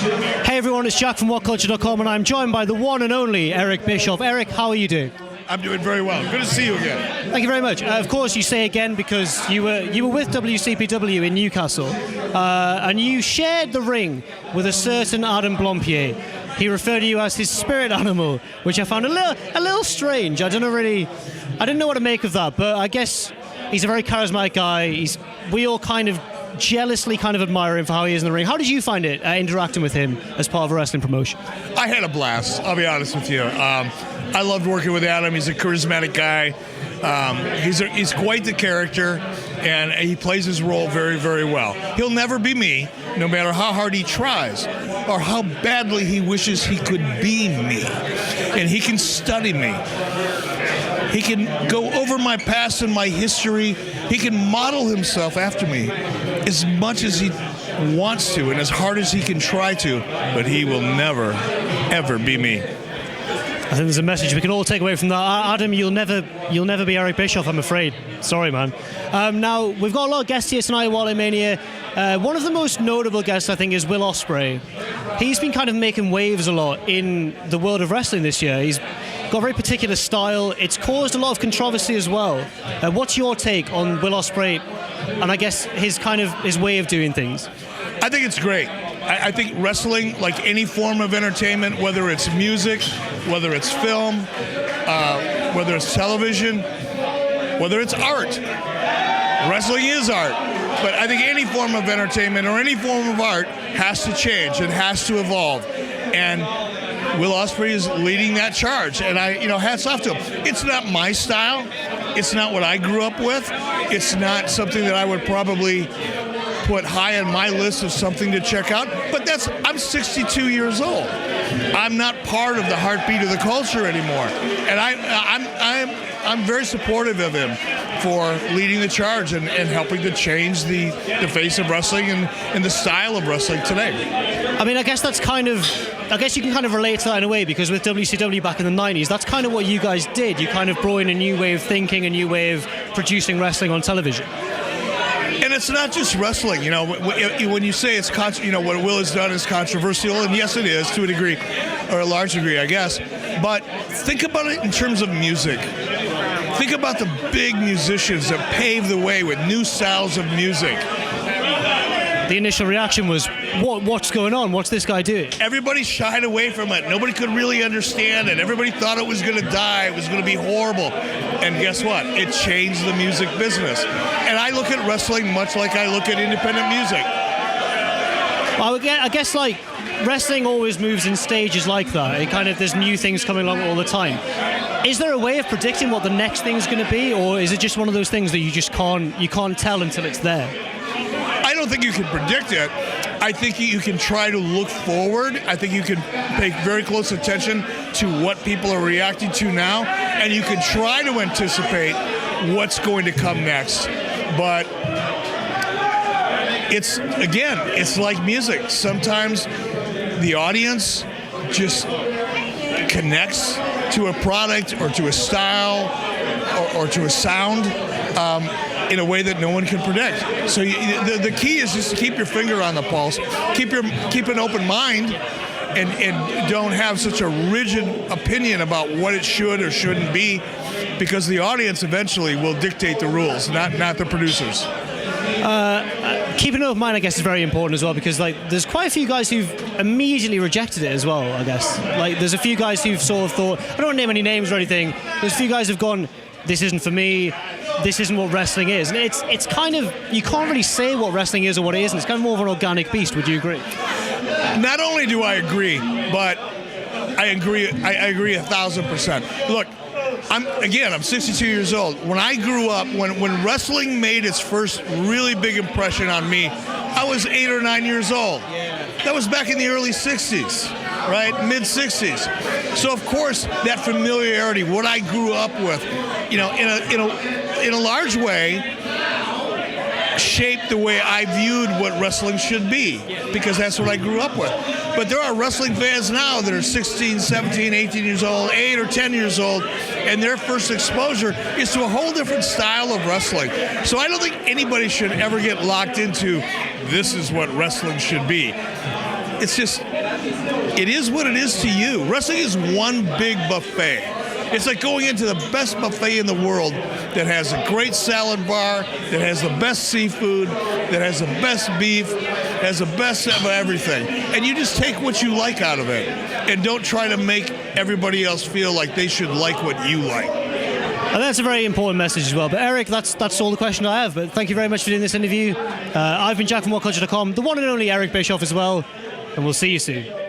Hey everyone, it's Jack from WhatCulture.com, and I'm joined by the one and only Eric Bischoff. Eric, how are you doing? I'm doing very well. Good to see you again. Thank you very much. Of course, you say again because you were with WCPW in Newcastle, and you shared the ring with a certain Adam Blompier. He referred to you as his spirit animal, which I found a little strange. I didn't know what to make of that, but I guess he's a very charismatic guy. We all kind of jealously admire him for how he is in the ring. How did you find it interacting with him as part of a wrestling promotion? I had a blast, I'll be honest with you. I loved working with Adam. He's a charismatic guy. He's quite the character, and he plays his role very, very well. He'll never be me, no matter how hard he tries or how badly he wishes he could be me. And he can study me. He can go over my past and my history. He can model himself after me as much as he wants to and as hard as he can try to, but he will never, ever be me. I think there's a message we can all take away from that. Adam, you'll never be Eric Bischoff, I'm afraid. Sorry, man. Now, we've got a lot of guests here tonight at Walemania. One of the most notable guests, I think, is Will Ospreay. He's been kind of making waves a lot in the world of wrestling this year. He's got a very particular style. It's caused a lot of controversy as well. What's your take on Will Ospreay and I guess his way of doing things? I think it's great. I think wrestling, like any form of entertainment, whether it's music, whether it's film, whether it's television, whether it's art. Wrestling is art. But I think any form of entertainment or any form of art has to change. It has to evolve. And Will Ospreay is leading that charge. And hats off to him. It's not my style. It's not what I grew up with. It's not something that I would probably put high on my list of something to check out, but I'm 62 years old. I'm not part of the heartbeat of the culture anymore, and I'm very supportive of him for leading the charge and helping to change the face of wrestling and the style of wrestling today. I mean, I guess you can kind of relate to that in a way, because with WCW back in the 90s, that's kind of what you guys did. You kind of brought in a new way of thinking, a new way of producing wrestling on television. And it's not just wrestling, when you say it's, what Will has done is controversial, and yes, it is to a degree, or a large degree, I guess. But think about it in terms of music. Think about the big musicians that paved the way with new styles of music. The initial reaction was, what's going on? What's this guy doing? Everybody shied away from it. Nobody could really understand it. Everybody thought it was going to die. It was going to be horrible. And guess what? It changed the music business. And I look at wrestling much like I look at independent music. Well, I guess wrestling always moves in stages like that. There's new things coming along all the time. Is there a way of predicting what the next thing's going to be, or is it just one of those things that you just can't tell until it's there? I don't think you can predict it. I think you can try to look forward. I think you can pay very close attention to what people are reacting to now, and you can try to anticipate what's going to come next. But it's like music. Sometimes the audience just connects to a product or to a style or to a sound in a way that no one can predict. So the key is just to keep your finger on the pulse, keep an open mind, and don't have such a rigid opinion about what it should or shouldn't be, because the audience eventually will dictate the rules, not the producers. Keeping an open mind, I guess, is very important as well, because there's quite a few guys who've immediately rejected it as well, I guess. There's a few guys who've sort of thought, I don't want to name any names or anything, there's a few guys who've gone, this isn't for me, this isn't what wrestling is. And it's kind of, you can't really say what wrestling is or what it isn't. It's kind of more of an organic beast. Would you agree? Not only do I agree, but I agree 1,000%. Look, I'm 62 years old. When I grew up, when wrestling made its first really big impression on me, I was 8 or 9 years old. That was back in the early 60s, right? Mid-60s. So, of course, that familiarity, what I grew up with, in a large way, shaped the way I viewed what wrestling should be, because that's what I grew up with. But there are wrestling fans now that are 16, 17, 18 years old, 8 or 10 years old, and their first exposure is to a whole different style of wrestling. So I don't think anybody should ever get locked into this is what wrestling should be. It's just it is what it is to you. Wrestling is one big buffet. It's like going into the best buffet in the world that has a great salad bar, that has the best seafood, that has the best beef, has the best of everything. And you just take what you like out of it and don't try to make everybody else feel like they should like what you like. And that's a very important message as well. But Eric, that's all the questions I have. But thank you very much for doing this interview. I've been Jack from WhatCulture.com, the one and only Eric Bischoff as well. And we'll see you soon.